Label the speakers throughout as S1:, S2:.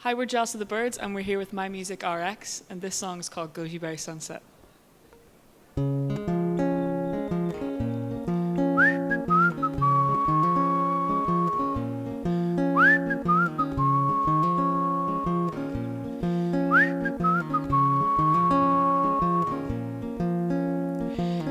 S1: Hi, we're Joss of the Birds, and we're here with MyMusicRx, and this song is called Goji Berry Sunset.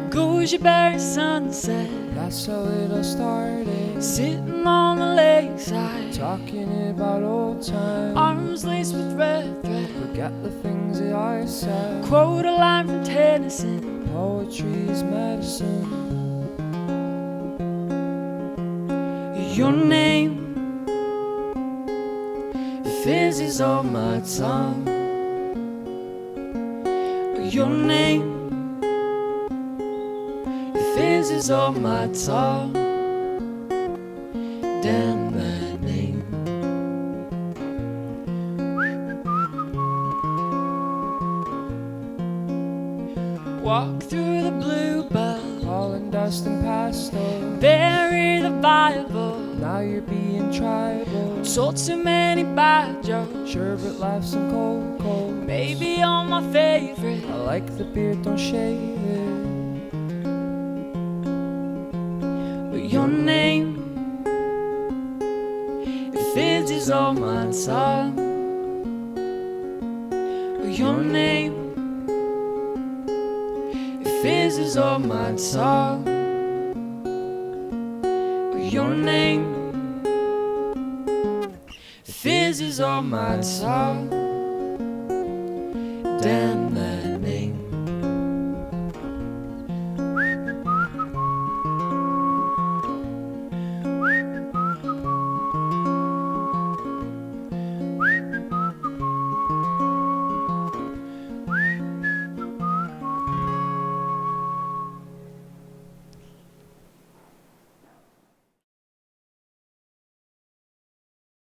S1: Goji berry sunset,
S2: that's how it all started.
S1: sitting on the lakeside,
S2: Talking about old times,
S1: arms laced with red thread.
S2: forget the things that I said.
S1: Quote a line from Tennyson:
S2: Poetry's medicine.
S1: your name fizzes on my tongue. Your name fizzes on my tongue. Damn that name. Walk through the bluebell,
S2: All in dust and pastel.
S1: bury the Bible.
S2: Now you're being tribal.
S1: Told too many bad jokes.
S2: Sherbet laughs and cold, cold.
S1: Maybe you're my favorite.
S2: I like the beard, don't shave it.
S1: But your name, it fizzes on my tongue. But your name, it fizzes on my tongue. But your name fizzes on my tongue. Damn that